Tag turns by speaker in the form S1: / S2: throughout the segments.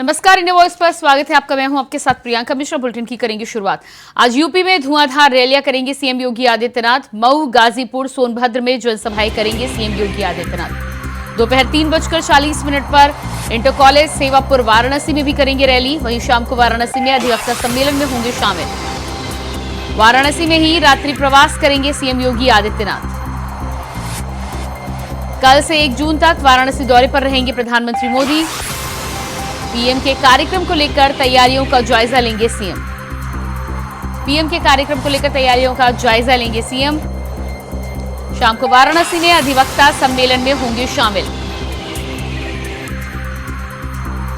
S1: नमस्कार, India voice पर स्वागत है आपका। मैं हूं आपके साथ प्रियंका मिश्रा। बुलेटिन की करेंगे शुरुआत। आज यूपी में धुआंधार रैलियां करेंगे सीएम योगी आदित्यनाथ। मऊ, गाजीपुर, सोनभद्र में जनसभाएं करेंगे सीएम योगी आदित्यनाथ। दोपहर 3:40 पर इंटर कॉलेज, सेवापुर, वाराणसी में भी करेंगे रैली। वहीं शाम को वाराणसी में अधिवक्ता सम्मेलन में होंगे शामिल। वाराणसी में ही रात्रि प्रवास करेंगे सीएम योगी आदित्यनाथ। कल से 1 जून तक वाराणसी दौरे पर रहेंगे प्रधानमंत्री मोदी। पीएम के कार्यक्रम को लेकर तैयारियों का जायजा लेंगे सीएम। पीएम के कार्यक्रम को लेकर तैयारियों का जायजा लेंगे सीएम। शाम को वाराणसी में अधिवक्ता सम्मेलन में होंगे शामिल।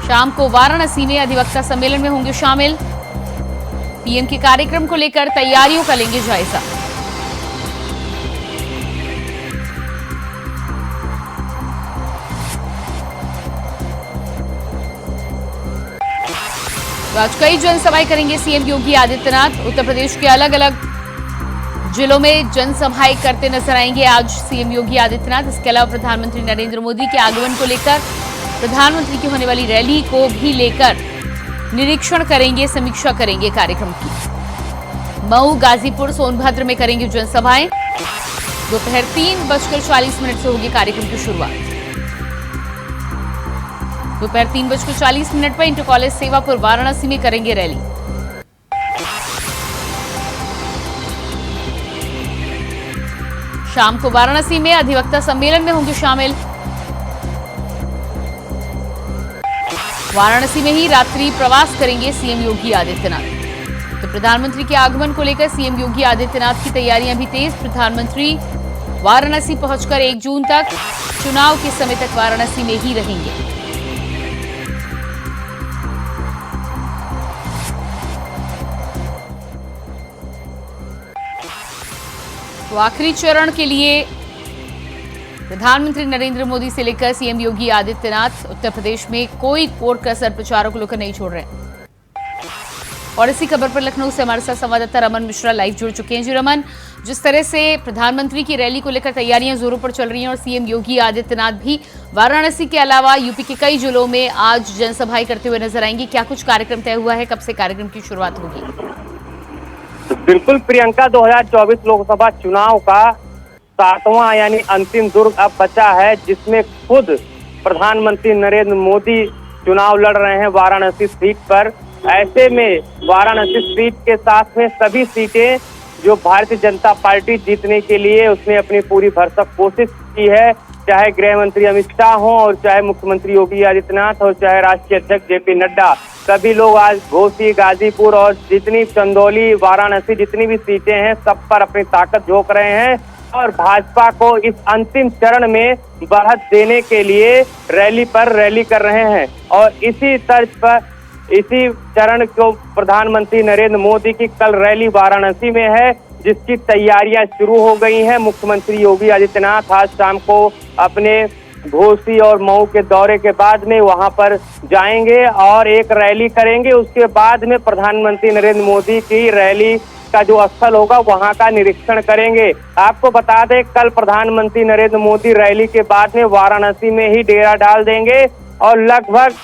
S1: शाम को वाराणसी में अधिवक्ता सम्मेलन में होंगे शामिल। पीएम के कार्यक्रम को लेकर तैयारियों का लेंगे जायजा। आज कई जनसभाएं करेंगे सीएम योगी आदित्यनाथ। उत्तर प्रदेश के अलग अलग जिलों में जनसभाएं करते नजर आएंगे आज सीएम योगी आदित्यनाथ। इसके अलावा प्रधानमंत्री नरेंद्र मोदी के आगमन को लेकर प्रधानमंत्री की होने वाली रैली को भी लेकर निरीक्षण करेंगे, समीक्षा करेंगे कार्यक्रम की। मऊ, गाजीपुर, सोनभद्र में करेंगे जनसभाएं। दोपहर 3:40 से होगी कार्यक्रम की शुरुआत। दोपहर 3:40 पर इंटर कॉलेज, सेवापुर, वाराणसी में करेंगे रैली। शाम को वाराणसी में अधिवक्ता सम्मेलन में होंगे शामिल। वाराणसी में ही रात्रि प्रवास करेंगे सीएम योगी आदित्यनाथ। तो प्रधानमंत्री के आगमन को लेकर सीएम योगी आदित्यनाथ की तैयारियां भी तेज। प्रधानमंत्री वाराणसी पहुंचकर 1 जून तक चुनाव के समय तक वाराणसी में ही रहेंगे। तो आखिरी चरण के लिए प्रधानमंत्री नरेंद्र मोदी से लेकर सीएम योगी आदित्यनाथ उत्तर प्रदेश में कोई कोर कसर प्रचारों को लेकर नहीं छोड़ रहे हैं। और इसी खबर पर लखनऊ से हमारे साथ संवाददाता रमन मिश्रा लाइव जुड़ चुके हैं। जी रमन, जिस तरह से प्रधानमंत्री की रैली को लेकर तैयारियां जोरों पर चल रही हैं और सीएम योगी आदित्यनाथ भी वाराणसी के अलावा यूपी के कई जिलों में आज जनसभाएं करते हुए नजर आएंगे, क्या कुछ कार्यक्रम तय हुआ है? कब से कार्यक्रम की शुरुआत होगी?
S2: बिल्कुल प्रियंका, 2024 लोकसभा चुनाव का 7वां यानी अंतिम दुर्ग अब बचा है, जिसमें खुद प्रधानमंत्री नरेंद्र मोदी चुनाव लड़ रहे हैं वाराणसी सीट पर। ऐसे में वाराणसी सीट के साथ में सभी सीटें जो भारतीय जनता पार्टी जीतने के लिए उसने अपनी पूरी भरसक कोशिश की है, चाहे गृह मंत्री अमित शाह हो और चाहे मुख्यमंत्री योगी आदित्यनाथ और चाहे राष्ट्रीय अध्यक्ष जेपी नड्डा। सभी लोग आज घोसी, गाजीपुर और जितनी चंदौली, वाराणसी जितनी भी सीटें हैं सब पर अपनी ताकत झोंक रहे हैं और भाजपा को इस अंतिम चरण में बढ़त देने के लिए रैली पर रैली कर रहे हैं। और इसी तर्ज पर इसी चरण को प्रधानमंत्री नरेंद्र मोदी की कल रैली वाराणसी में है, जिसकी तैयारियां शुरू हो गई हैं। मुख्यमंत्री योगी आदित्यनाथ आज शाम को अपने घोसी और मऊ के दौरे के बाद में वहां पर जाएंगे और एक रैली करेंगे। उसके बाद में प्रधानमंत्री नरेंद्र मोदी की रैली का जो स्थल होगा वहां का निरीक्षण करेंगे। आपको बता दें, कल प्रधानमंत्री नरेंद्र मोदी रैली के बाद में वाराणसी में ही डेरा डाल देंगे और लगभग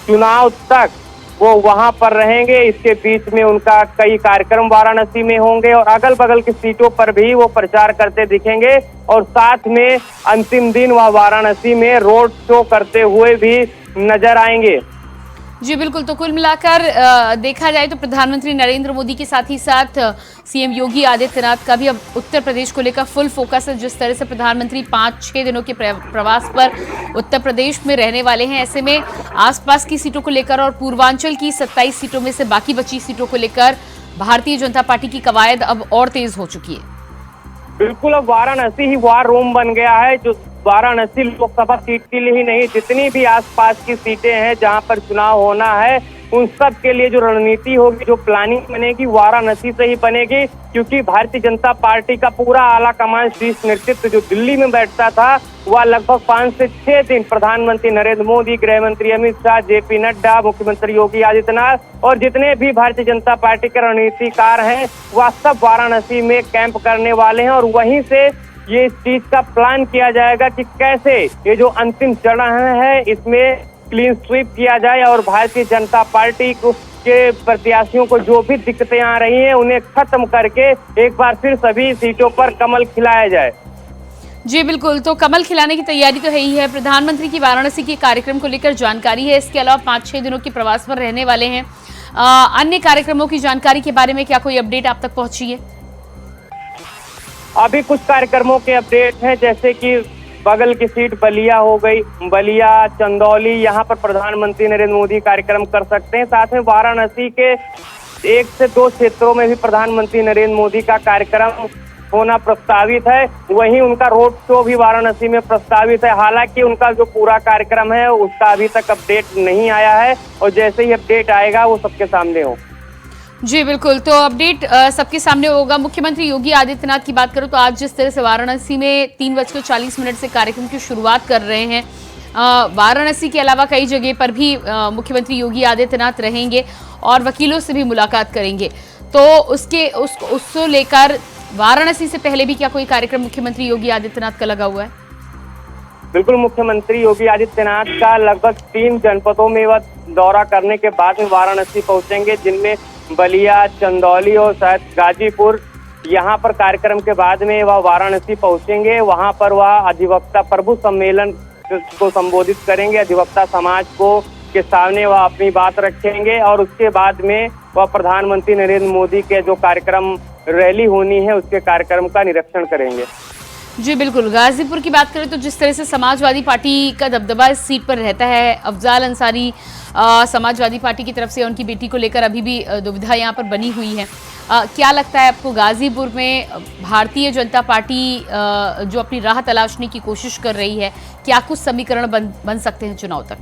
S2: चुनाव तक वो वहां पर रहेंगे। इसके बीच में उनका कई कार्यक्रम वाराणसी में होंगे और अगल बगल की सीटों पर भी वो प्रचार करते दिखेंगे और साथ में अंतिम दिन वह वाराणसी में रोड शो करते हुए भी नजर आएंगे।
S1: जी बिल्कुल, तो कुल मिलाकर देखा जाए तो प्रधानमंत्री नरेंद्र मोदी के साथ ही साथ सीएम योगी आदित्यनाथ का भी अब उत्तर प्रदेश को लेकर फुल फोकस है। जिस तरह से प्रधानमंत्री 5-6 दिनों के प्रवास पर उत्तर प्रदेश में रहने वाले हैं, ऐसे में आसपास की सीटों को लेकर और पूर्वांचल की 27 सीटों में से बाकी बची सीटों को लेकर भारतीय जनता पार्टी की कवायद अब और तेज हो चुकी है।
S2: बिल्कुल, अब वाराणसी ही वार रूम बन गया है। जो वाराणसी लोकसभा सीट के लिए ही नहीं, जितनी भी आसपास की सीटें हैं जहां पर चुनाव होना है, उन सब के लिए जो रणनीति होगी, जो प्लानिंग बनेगी, वाराणसी से ही बनेगी। क्योंकि भारतीय जनता पार्टी का पूरा आला कमान, शीर्ष नेतृत्व जो दिल्ली में बैठता था, वह लगभग 5 से 6 दिन प्रधानमंत्री नरेंद्र मोदी, गृह मंत्री अमित शाह, जेपी नड्डा, मुख्यमंत्री योगी आदित्यनाथ और जितने भी भारतीय जनता पार्टी के रणनीतिकार हैं, वह सब वाराणसी में कैंप करने वाले हैं और वहीं से ये इस चीज का प्लान किया जाएगा कि कैसे ये जो अंतिम चरण है इसमें क्लीन स्वीप किया जाए और भारतीय जनता पार्टी के प्रत्याशियों को जो भी दिक्कतें आ रही हैं उन्हें खत्म करके एक बार फिर सभी सीटों पर कमल खिलाया जाए।
S1: जी बिल्कुल, तो कमल खिलाने की तैयारी तो है ही है। प्रधानमंत्री की वाराणसी के कार्यक्रम को लेकर जानकारी है, इसके अलावा 5-6 दिनों के प्रवास पर रहने वाले हैं। अन्य कार्यक्रमों की जानकारी के बारे में क्या कोई अपडेट आप तक पहुंची है?
S2: अभी कुछ कार्यक्रमों के अपडेट हैं, जैसे कि बगल की सीट बलिया हो गई, बलिया, चंदौली, यहाँ पर प्रधानमंत्री नरेंद्र मोदी कार्यक्रम कर सकते हैं। साथ में वाराणसी के 1 से 2 क्षेत्रों में भी प्रधानमंत्री नरेंद्र मोदी का कार्यक्रम होना प्रस्तावित है। वहीं उनका रोड शो भी वाराणसी में प्रस्तावित है। हालांकि उनका जो पूरा कार्यक्रम है उसका अभी तक अपडेट नहीं आया है और जैसे ही अपडेट आएगा वो सबके सामने हो।
S1: जी बिल्कुल, तो अपडेट सबके सामने होगा। मुख्यमंत्री योगी आदित्यनाथ की बात करूं तो आज जिस तरह से वाराणसी में 3:40 से कार्यक्रम की शुरुआत कर रहे हैं, वाराणसी के अलावा कई जगह पर भी मुख्यमंत्री योगी आदित्यनाथ रहेंगे और वकीलों से भी मुलाकात करेंगे। तो उसको लेकर वाराणसी से पहले भी क्या कोई कार्यक्रम मुख्यमंत्री योगी आदित्यनाथ का लगा हुआ है?
S2: बिल्कुल, मुख्यमंत्री योगी आदित्यनाथ का लगभग 3 जनपदों में वह दौरा करने के बाद में वाराणसी पहुंचेंगे, जिनमें बलिया, चंदौली और शायद गाजीपुर। यहाँ पर कार्यक्रम के बाद में वह वाराणसी पहुंचेंगे। वहां पर वह अधिवक्ता प्रभु सम्मेलन को संबोधित करेंगे। अधिवक्ता समाज को के सामने वह अपनी बात रखेंगे और उसके बाद में वह प्रधानमंत्री नरेंद्र मोदी के जो कार्यक्रम रैली होनी है उसके कार्यक्रम का निरीक्षण करेंगे।
S1: जी बिल्कुल, गाजीपुर की बात करें तो जिस तरह से समाजवादी पार्टी का दबदबा इस सीट पर रहता है, अफजाल अंसारी समाजवादी पार्टी की तरफ से उनकी बेटी को लेकर अभी भी दुविधा यहाँ पर बनी हुई है। क्या लगता है आपको, गाजीपुर में भारतीय जनता पार्टी जो अपनी राह तलाशने की कोशिश कर रही है, क्या कुछ समीकरण बन सकते हैं चुनाव तक?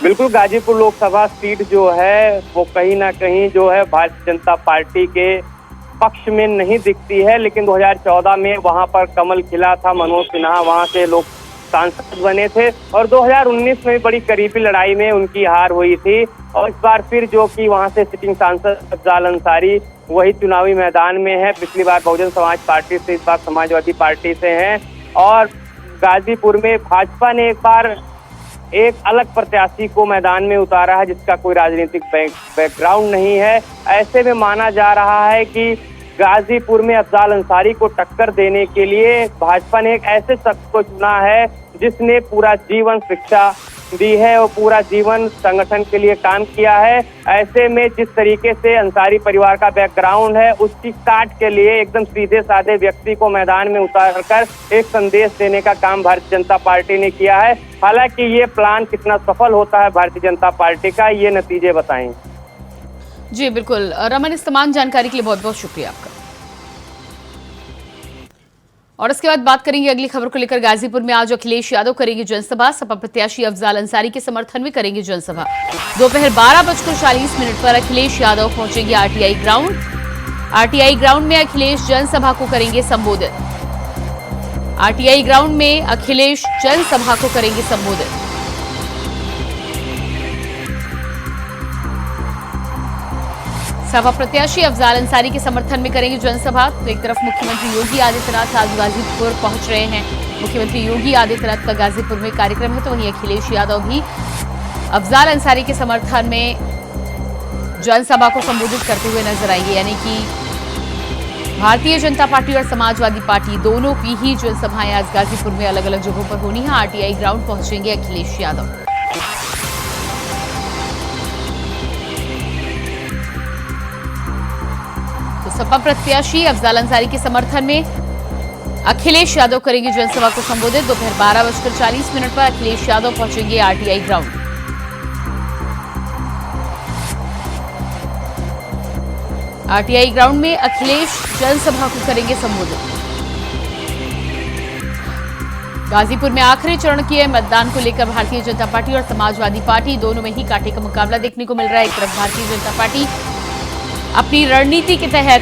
S2: बिल्कुल, गाजीपुर लोकसभा सीट जो है वो कहीं ना कहीं जो है भारतीय जनता पार्टी के पक्ष में नहीं दिखती है, लेकिन 2014 में वहां पर कमल खिला था। मनोज सिन्हा वहां से लोग सांसद बने थे और 2019 में बड़ी करीबी लड़ाई में उनकी हार हुई थी और इस बार फिर जो कि वहां से सिटिंग सांसद अफजाल अंसारी वही चुनावी मैदान में है। पिछली बार बहुजन समाज पार्टी से, इस बार समाजवादी पार्टी से हैं और गाजीपुर में भाजपा ने एक बार एक अलग प्रत्याशी को मैदान में उतारा है जिसका कोई राजनीतिक बैकग्राउंड नहीं है। ऐसे में माना जा रहा है कि गाजीपुर में अफजाल अंसारी को टक्कर देने के लिए भाजपा ने एक ऐसे शख्स को चुना है जिसने पूरा जीवन शिक्षा दी है और पूरा जीवन संगठन के लिए काम किया है। ऐसे में जिस तरीके से अंसारी परिवार का बैकग्राउंड है उसकी काट के लिए एकदम सीधे साधे व्यक्ति को मैदान में उतारकर एक संदेश देने का काम भारतीय जनता पार्टी ने किया है। हालांकि ये प्लान कितना सफल होता है भारतीय जनता पार्टी का, ये नतीजे बताएंगे।
S1: जी बिल्कुल रमन, इस तमाम जानकारी के लिए बहुत बहुत शुक्रिया आपका। और इसके बाद बात करेंगे अगली खबर को लेकर। गाजीपुर में आज अखिलेश यादव करेंगे जनसभा, सपा प्रत्याशी अफजाल अंसारी के समर्थन में करेंगे जनसभा। दोपहर 12:40 पर अखिलेश यादव पहुंचेंगे आरटीआई ग्राउंड। आरटीआई ग्राउंड में अखिलेश जनसभा को करेंगे संबोधित। आरटीआई ग्राउंड में अखिलेश जनसभा को करेंगे संबोधित। सपा प्रत्याशी अफजाल अंसारी के समर्थन में करेंगे जनसभा। तो एक तरफ मुख्यमंत्री योगी आदित्यनाथ आज गाजीपुर पहुंच रहे हैं। मुख्यमंत्री योगी आदित्यनाथ का गाजीपुर में कार्यक्रम है, तो वहीं अखिलेश यादव भी अफजाल अंसारी के समर्थन में जनसभा को संबोधित करते हुए नजर आएंगे। यानी कि भारतीय जनता पार्टी और समाजवादी पार्टी दोनों की ही जनसभाएं आज गाजीपुर में अलग अलग जगहों पर होनी है। आरटीआई ग्राउंड पहुंचेंगे अखिलेश यादव। तो सपा प्रत्याशी अफजाल अंसारी के समर्थन में अखिलेश यादव करेंगे जनसभा को संबोधित। दोपहर 12:40 पर अखिलेश यादव पहुंचेंगे आरटीआई ग्राउंड। आरटीआई ग्राउंड में अखिलेश जनसभा को करेंगे संबोधित। गाजीपुर में आखिरी चरण के मतदान को लेकर भारतीय जनता पार्टी और समाजवादी पार्टी दोनों में ही कांटे का मुकाबला देखने को मिल रहा है। एक तरफ भारतीय जनता पार्टी अपनी रणनीति के तहत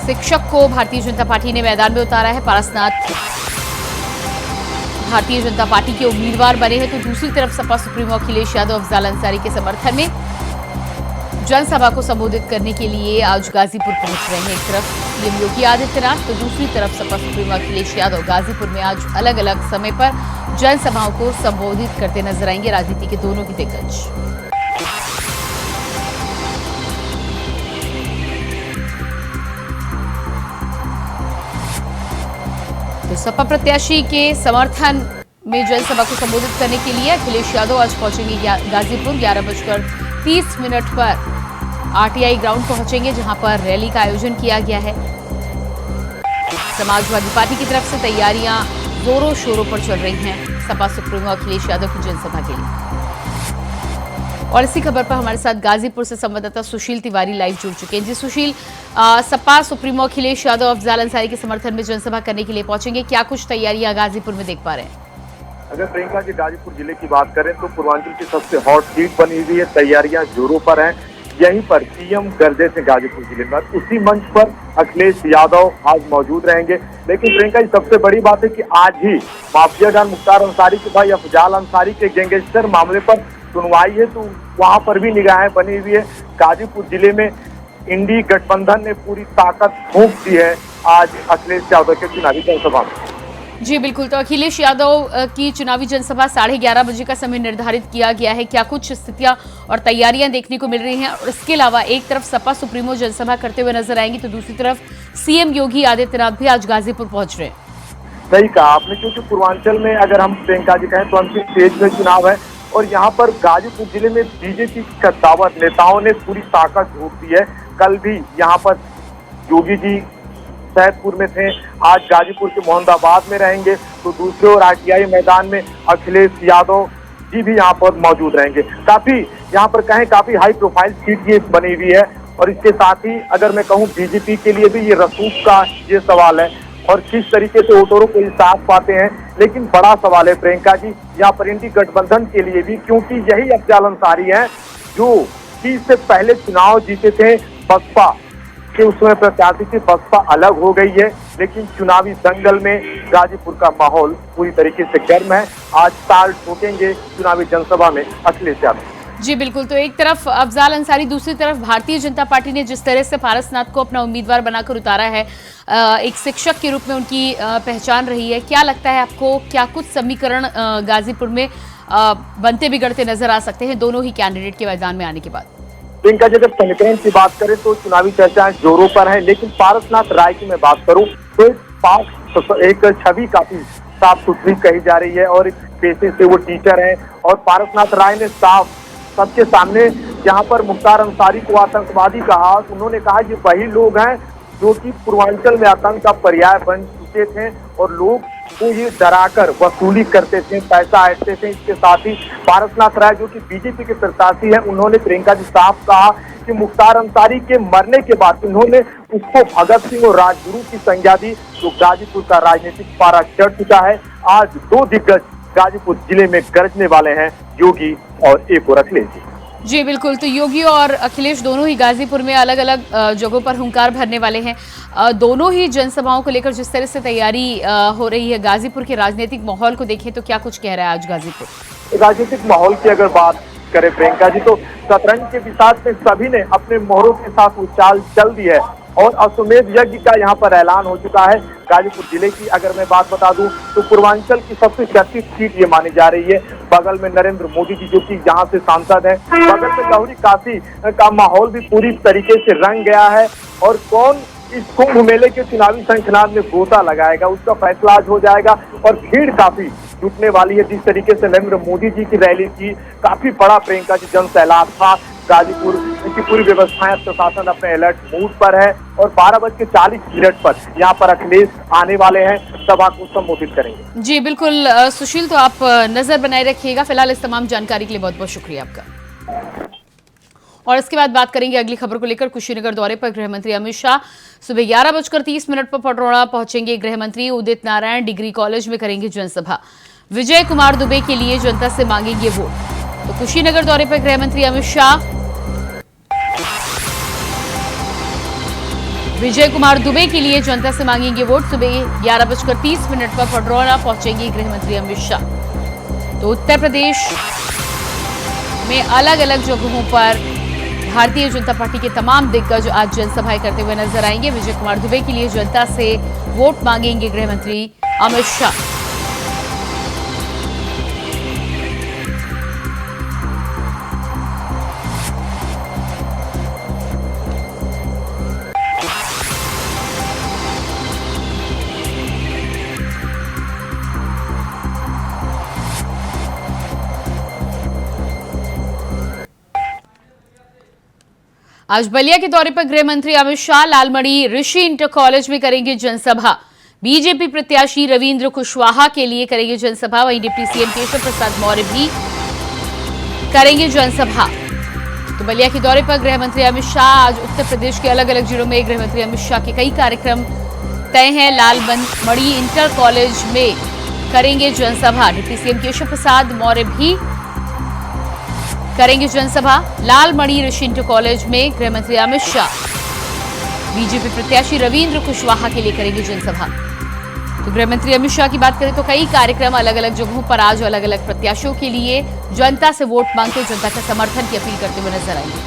S1: शिक्षक को भारतीय जनता पार्टी ने मैदान में उतारा है। पारसनाथ भारतीय जनता पार्टी के उम्मीदवार बने हैं, तो दूसरी तरफ सपा सुप्रीमो अखिलेश यादव अफजाल अंसारी के समर्थन में जनसभा को संबोधित करने के लिए आज गाजीपुर पहुंच रहे हैं। एक तरफ सीएम योगी आदित्यनाथ तो दूसरी तरफ सपा सुप्रीमो अखिलेश यादव गाजीपुर में आज अलग अलग समय पर जनसभाओं को संबोधित करते नजर आएंगे। राजनीति के दोनों ही दिग्गज। तो सपा प्रत्याशी के समर्थन में जनसभा को संबोधित करने के लिए अखिलेश यादव आज पहुंचेंगे गाजीपुर। 11:30 पर आरटीआई ग्राउंड पहुंचेंगे, जहां पर रैली का आयोजन किया गया है। समाजवादी पार्टी की तरफ से तैयारियां जोरों शोरों पर चल रही हैं सपा सुप्रीमो अखिलेश यादव की जनसभा के लिए। और इसी खबर पर हमारे साथ गाजीपुर से संवाददाता सुशील तिवारी लाइव जुड़ चुके हैं। जी सुशील, सपा सुप्रीमो अखिलेश यादव अफजाल अंसारी के समर्थन में जनसभा करने के लिए पहुंचेंगे, क्या कुछ तैयारियां गाजीपुर में देख पा रहे हैं?
S3: अगर प्रियंका जी गाजीपुर जिले की बात करें तो पूर्वांचल की सबसे हॉट सीट बनी हुई है, तैयारियां जोरों पर हैं। यहीं पर सीएम गर्जे से गाजीपुर जिले में उसी मंच पर अखिलेश यादव आज मौजूद रहेंगे। लेकिन प्रियंका जी सबसे बड़ी बात है कि आज ही माफिया डॉन मुख्तार अंसारी के भाई अफजाल अंसारी के गैंगस्टर मामले पर सुनवाई है, तो वहां पर भी निगाहें बनी हुई है। गाजीपुर जिले में इंडी गठबंधन ने पूरी ताकत फूंक दी है आज अखिलेश यादव के चुनावी जनसभा में।
S1: जी बिल्कुल, तो अखिलेश यादव की चुनावी जनसभा 11:30 बजे का समय निर्धारित किया गया है। क्या कुछ स्थितियां और तैयारियां देखने को मिल रही हैं? और इसके अलावा एक तरफ सपा सुप्रीमो जनसभा करते हुए नजर आएंगी, तो दूसरी तरफ सीएम योगी आदित्यनाथ भी आज गाजीपुर पहुंच रहे हैं।
S3: सही कहा आपने, क्योंकि पूर्वांचल में अगर हम प्रियंका जी कहें तो अंतिम स्टेज में चुनाव है और यहाँ पर गाजीपुर जिले में बीजेपी कद्दावर नेताओं ने पूरी ताकत झोंक दी है। कल भी यहाँ पर योगी जी सैदपुर में थे, आज गाजीपुर के मोहम्मदाबाद में रहेंगे, तो दूसरे ओर आरटीआई मैदान में अखिलेश यादव जी भी यहाँ पर मौजूद रहेंगे। काफी यहाँ पर कहें काफी हाई प्रोफाइल सीट ये बनी हुई है। और इसके साथ ही अगर मैं कहूँ बीजेपी के लिए भी ये रसूख का ये सवाल है और किस तरीके से वोटरों को साथ पाते हैं। लेकिन बड़ा सवाल है प्रियंका जी यहाँ पर इंडी गठबंधन के लिए भी, क्योंकि यही अफजाल अंसारी हैं जो कि इससे पहले चुनाव जीते थे बसपा के, उसमें प्रत्याशी थी। बसपा अलग हो गई है, लेकिन चुनावी दंगल में गाजीपुर का माहौल पूरी तरीके से गर्म है। आज ताल ठोकेंगे चुनावी जनसभा में अखिलेश यादव।
S1: जी बिल्कुल, तो एक तरफ अफजाल अंसारी, दूसरी तरफ भारतीय जनता पार्टी ने जिस तरह से पारसनाथ को अपना उम्मीदवार बनाकर उतारा है, एक शिक्षक के रूप में उनकी पहचान रही है। क्या लगता है आपको, क्या कुछ समीकरण गाजीपुर में बनते बिगड़ते नजर आ सकते हैं दोनों ही कैंडिडेट के मैदान में आने के बाद?
S3: प्रियंका जी जब समीकरण की बात करें तो चुनावी चर्चाएं जोरों पर है, लेकिन पारसनाथ राय की मैं बात करूं तो एक छवि काफी साफ सुथरी कही जा रही है और पेशे से वो टीचर हैं। और पारसनाथ राय ने साफ सबके सामने यहाँ पर मुख्तार अंसारी को आतंकवादी कहा। उन्होंने कहा ये वही लोग हैं जो कि पूर्वांचल में आतंक का पर्याय बन चुके थे और लोग को ये डराकर वसूली करते थे, पैसा ऐंठते थे। इसके साथ ही पारसनाथ राय जो कि बीजेपी के प्रत्याशी हैं, उन्होंने प्रियंका जी साफ कहा कि मुख्तार अंसारी के मरने के बाद उन्होंने उसको भगत सिंह और राजगुरु की संज्ञा दी। तो गाजीपुर का राजनीतिक पारा चढ़ चुका है। आज दो दिग्गज गाजीपुर जिले में गरजने वाले हैं, योगी और एक और अखिलेश जी।
S1: जी बिल्कुल, तो योगी और अखिलेश दोनों ही गाजीपुर में अलग अलग जगहों पर हुंकार भरने वाले हैं। दोनों ही जनसभाओं को लेकर जिस तरह से तैयारी हो रही है, गाजीपुर के राजनीतिक माहौल को देखें तो क्या कुछ कह रहा है आज गाजीपुर?
S3: राजनीतिक माहौल की अगर बात करें प्रियंका जी तो शतरंज के विसात में सभी ने अपने मोहरों के साथ वो चाल चल दी है और अश्वमेध यज्ञ का यहाँ पर ऐलान हो चुका है। गाजीपुर जिले की अगर मैं बात बता दूं तो पूर्वांचल की सबसे चर्चित सीट ये मानी जा रही है। बगल में नरेंद्र मोदी जी जो कि यहाँ से सांसद हैं, बगल में लाहौरी काशी का माहौल भी पूरी तरीके से रंग गया है। और कौन इस कुंभ मेले के चुनावी शंखनाद में गोता लगाएगा उसका फैसला आज हो जाएगा। और भीड़ काफी जुटने वाली है। जिस तरीके से नरेंद्र मोदी जी की रैली की, काफी बड़ा प्रियंका जी जन सैलाब था। गाजीपुर की पूरी व्यवस्थाएं, प्रशासन अपने अलर्ट मूड पर है और 12:40 पर यहाँ पर अखिलेश आने वाले हैं, सभा को संबोधित करेंगे।
S1: जी बिल्कुल सुशील, तो आप नजर बनाए रखिएगा। फिलहाल इस तमाम जानकारी के लिए बहुत बहुत शुक्रिया आपका। और इसके बाद बात करेंगे अगली खबर को लेकर। कुशीनगर दौरे पर गृह मंत्री अमित शाह सुबह 11:30 पर पटरौड़ा पहुंचेंगे। गृह मंत्री उदित नारायण डिग्री कॉलेज में करेंगे जनसभा। विजय कुमार दुबे के लिए जनता से मांगेंगे वोट। तो कुशीनगर दौरे पर गृह मंत्री अमित शाह विजय कुमार दुबे के लिए जनता से मांगेंगे वोट। सुबह 11:30 पर पटरौड़ा पहुंचेंगे गृह मंत्री अमित शाह। तो उत्तर प्रदेश में अलग अलग जगहों पर भारतीय जनता पार्टी के तमाम दिग्गज आज जनसभाएं करते हुए नजर आएंगे। विजय कुमार दुबे के लिए जनता से वोट मांगेंगे गृह मंत्री अमित शाह। आज बलिया के दौरे पर गृह मंत्री अमित शाह लालमड़ी ऋषि इंटर कॉलेज में करेंगे जनसभा। बीजेपी प्रत्याशी रविंद्र कुशवाहा के लिए करेंगे जनसभा। वहीं डिप्टी सीएम केशव प्रसाद मौर्य भी करेंगे जनसभा। तो बलिया के दौरे पर गृह मंत्री अमित शाह आज उत्तर प्रदेश के अलग अलग जिलों में गृह मंत्री अमित शाह के कई कार्यक्रम तय हैं। लालमड़ी इंटर कॉलेज में करेंगे जनसभा। डिप्टी सीएम केशव प्रसाद मौर्य भी करेंगे जनसभा। लालमड़ी ऋषि इंटर कॉलेज में गृह मंत्री अमित शाह बीजेपी प्रत्याशी रविंद्र कुशवाहा के लिए करेंगे जनसभा। तो गृह मंत्री अमित शाह की बात करें तो कई कार्यक्रम अलग अलग जगहों पर आज अलग अलग प्रत्याशियों के लिए जनता से वोट मांगते जनता का समर्थन की अपील करते हुए नजर आएंगे।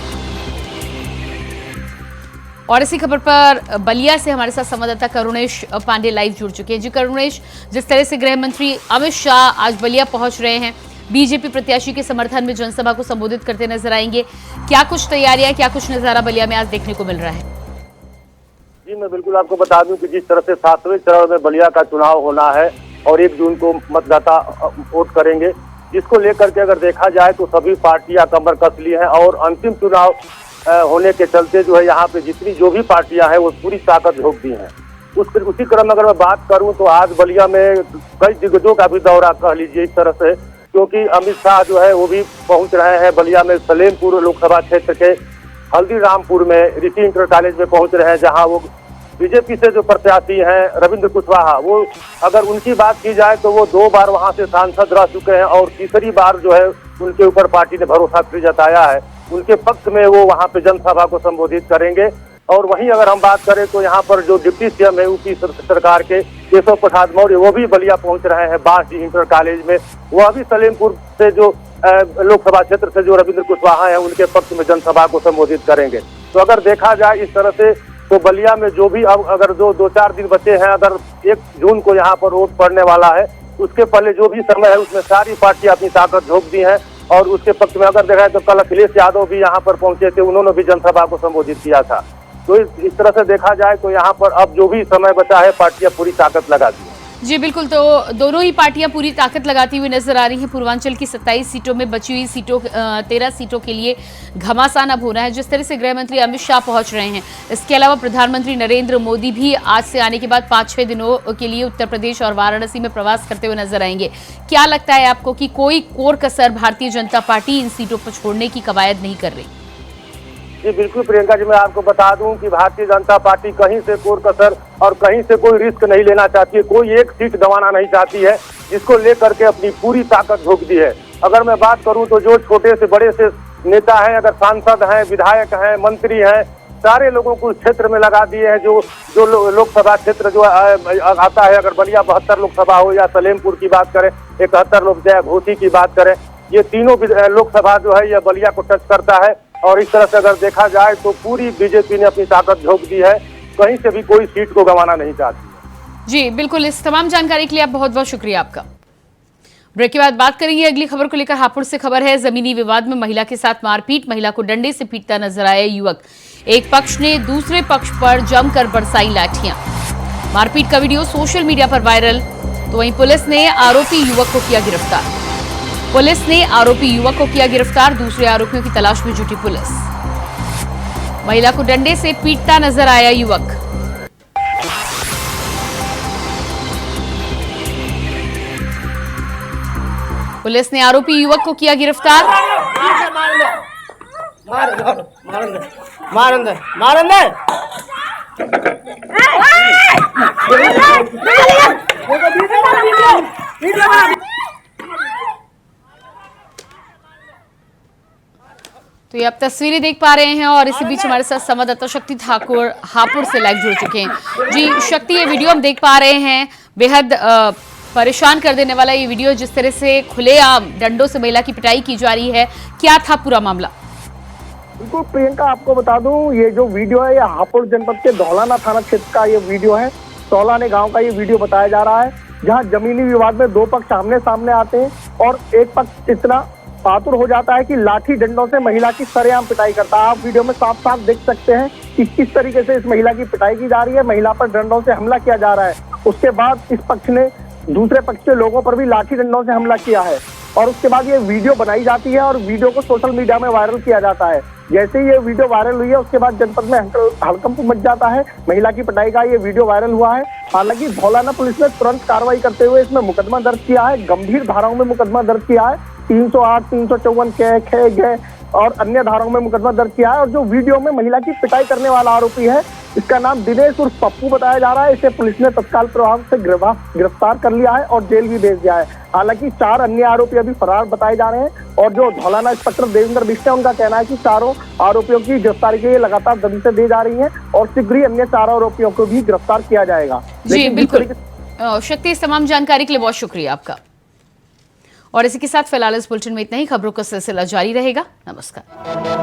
S1: और इसी खबर पर बलिया से हमारे साथ संवाददाता करुणेश पांडे लाइव जुड़ चुके हैं। जी करुणेश, जिस तरह से गृह मंत्री अमित शाह आज बलिया पहुंच रहे हैं, बीजेपी प्रत्याशी के समर्थन में जनसभा को संबोधित करते नजर आएंगे, क्या कुछ तैयारियां, क्या कुछ नजारा बलिया में आज देखने को मिल रहा है?
S4: जी मैं बिल्कुल आपको बता दूं कि जिस तरह से 7वें चरण में बलिया का चुनाव होना है और 1 जून को मतदाता वोट करेंगे, जिसको लेकर के अगर देखा जाए तो सभी पार्टियां कमर कस ली हैं और अंतिम चुनाव होने के चलते जो है यहाँ पे जितनी जो भी पार्टियां हैं वो पूरी ताकत झोंक दी हैं। उसी क्रम में अगर मैं बात करूं तो आज बलिया में कई दिग्गजों का भी दौरा कह लीजिए इस तरह से, क्योंकि अमित शाह जो है वो भी पहुंच रहे हैं बलिया में। सलेमपुर लोकसभा क्षेत्र के हल्दीरामपुर में ऋषि इंटर कॉलेज में पहुंच रहे हैं, जहां वो बीजेपी से जो प्रत्याशी हैं रविंद्र कुशवाहा, वो अगर उनकी बात की जाए तो वो 2 बार वहां से सांसद रह चुके हैं और तीसरी बार जो है उनके ऊपर पार्टी ने भरोसा फिर जताया है। उनके पक्ष में वो वहां पे जनसभा को संबोधित करेंगे। और वहीं अगर हम बात करें तो यहाँ पर जो डिप्टी सीएम है यूपी सरकार के केशव प्रसाद मौर्य, वो भी बलिया पहुंच रहे हैं बांसी इंटर कॉलेज में। वह भी सलेमपुर से जो लोकसभा क्षेत्र से जो रविंद्र कुशवाहा है उनके पक्ष में जनसभा को संबोधित करेंगे। तो अगर देखा जाए इस तरह से तो बलिया में जो भी अब अगर 2-4 दिन बचे हैं, अगर 1 जून को यहाँ पर वोट पड़ने वाला है, उसके पहले जो भी समय है उसमें सारी पार्टियां अपनी ताकत झोंक दी हैं। और उसके पक्ष में अगर देखा जाए तो कल अखिलेश यादव भी यहाँ पर पहुंचे थे, उन्होंने भी जनसभा को संबोधित किया था। तो इस तरह से देखा जाए तो यहाँ पर अब जो भी समय बचा है पार्टियां पूरी ताकत लगा दी है।
S1: जी बिल्कुल, तो दोनों ही पार्टियां पूरी ताकत लगाती हुई नजर आ रही हैं। पूर्वांचल की 27 सीटों में बची हुई 13 सीटों के लिए घमासान अब होना है। जिस तरह से गृह मंत्री अमित शाह पहुंच रहे हैं, इसके अलावा प्रधानमंत्री नरेंद्र मोदी भी आज से आने के बाद 5-6 दिनों के लिए उत्तर प्रदेश और वाराणसी में प्रवास करते हुए नजर आएंगे। क्या लगता है आपको कि कोई कोर कसर भारतीय जनता पार्टी इन सीटों पर छोड़ने की कवायद नहीं कर रही?
S4: जी बिल्कुल प्रियंका जी, मैं आपको बता दूं कि भारतीय जनता पार्टी कहीं से कोई कसर और कहीं से कोई रिस्क नहीं लेना चाहती है। कोई एक सीट गंवाना नहीं चाहती है, जिसको लेकर के अपनी पूरी ताकत झोंक दी है। अगर मैं बात करूं तो जो छोटे से बड़े से नेता हैं, अगर सांसद हैं, विधायक हैं, मंत्री हैं, सारे लोगों को क्षेत्र में लगा दिए हैं। जो लोकसभा क्षेत्र जो आता है, अगर बलिया 72 लोकसभा हो या सलेमपुर की बात करें 71 लोकसभा, घोसी की बात करें, ये तीनों लोकसभा जो है यह बलिया को टच करता है। और इस तरह से अगर देखा जाए तो पूरी बीजेपी ने अपनी ताकत झोंक दी है, कहीं से भी कोई सीट को गंवाना नहीं चाहती।
S1: जी बिल्कुल, इस तमाम जानकारी के लिए आप बहुत बहुत शुक्रिया आपका। ब्रेक के बाद बात करेंगे अगली खबर को लेकर। हापुड़ से खबर है, जमीनी विवाद में महिला के साथ मारपीट, महिला को डंडे से पीटता नजर आया युवक। एक पक्ष ने दूसरे पक्ष पर जमकर बरसाई लाठियां। मारपीट का वीडियो सोशल मीडिया पर वायरल। तो वहीं पुलिस ने आरोपी युवक को किया गिरफ्तार। दूसरे आरोपियों की तलाश में जुटी पुलिस। महिला को डंडे से पीटता नजर आया युवक। पुलिस ने आरोपी युवक को किया गिरफ्तार। तो ये आप तस्वीरें देख पा रहे हैं और इसी बीच हमारे साथ संवाददाता शक्ति ठाकुर हापुड़ से लाइव जुड़ चुके हैं। जी शक्ति, ये वीडियो हम देख पा रहे हैं, बेहद परेशान कर देने वाला ये वीडियो, जिस तरह से खुलेआम डंडों से महिला की पिटाई की जा रही है, क्या था पूरा मामला?
S5: बिल्कुल प्रियंका, आपको बता दूं ये जो वीडियो है ये हापुड़ जनपद के धौलाना थाना क्षेत्र का ये वीडियो है। तौलाने गांव का ये वीडियो बताया जा रहा है, जहां जमीनी विवाद में दो पक्ष आमने सामने आते हैं और एक पक्ष इतना आतुर हो जाता है कि लाठी डंडों से महिला की सरेआम पिटाई करता है। आप वीडियो में साफ साफ देख सकते हैं कि किस तरीके से इस महिला की पिटाई की जा रही है, महिला पर डंडों से हमला किया जा रहा है। उसके बाद इस पक्ष ने दूसरे पक्ष के लोगों पर भी लाठी डंडों से हमला किया है और उसके बाद ये वीडियो बनाई जाती है और वीडियो को सोशल मीडिया में वायरल किया जाता है। जैसे ही ये वीडियो वायरल हुई है उसके बाद जनपद में हड़कंप मच जाता है। महिला की पिटाई का ये वीडियो वायरल हुआ है। हालांकि धौलाना पुलिस ने तुरंत कार्रवाई करते हुए इसमें मुकदमा दर्ज किया है, गंभीर धाराओं में मुकदमा दर्ज किया है। 308, 354 खे और अन्य धाराओं में मुकदमा दर्ज किया है। और जो वीडियो में महिला की पिटाई करने वाला आरोपी है, इसका नाम दिनेश उर्फ पप्पू बताया जा रहा है। इसे पुलिस ने तत्काल प्रभाव से गिरफ्तार कर लिया है और जेल भी भेज दिया है। हालांकि 4 अन्य आरोपी अभी फरार बताए जा रहे हैं और जो धौलाना इंस्पेक्टर देवेंद्र बिष्ट है, उनका कहना है कि चारों आरोपियों की गिरफ्तारी के लिए लगातार दबिशें दी जा रही हैं और शीघ्र ही अन्य 4 आरोपियों को भी गिरफ्तार किया जाएगा।
S1: जी बिल्कुल शक्ति, इस तमाम जानकारी के लिए बहुत शुक्रिया आपका। और इसी के साथ फिलहाल इस बुलेटिन में इतना ही। खबरों का सिलसिला जारी रहेगा। नमस्कार।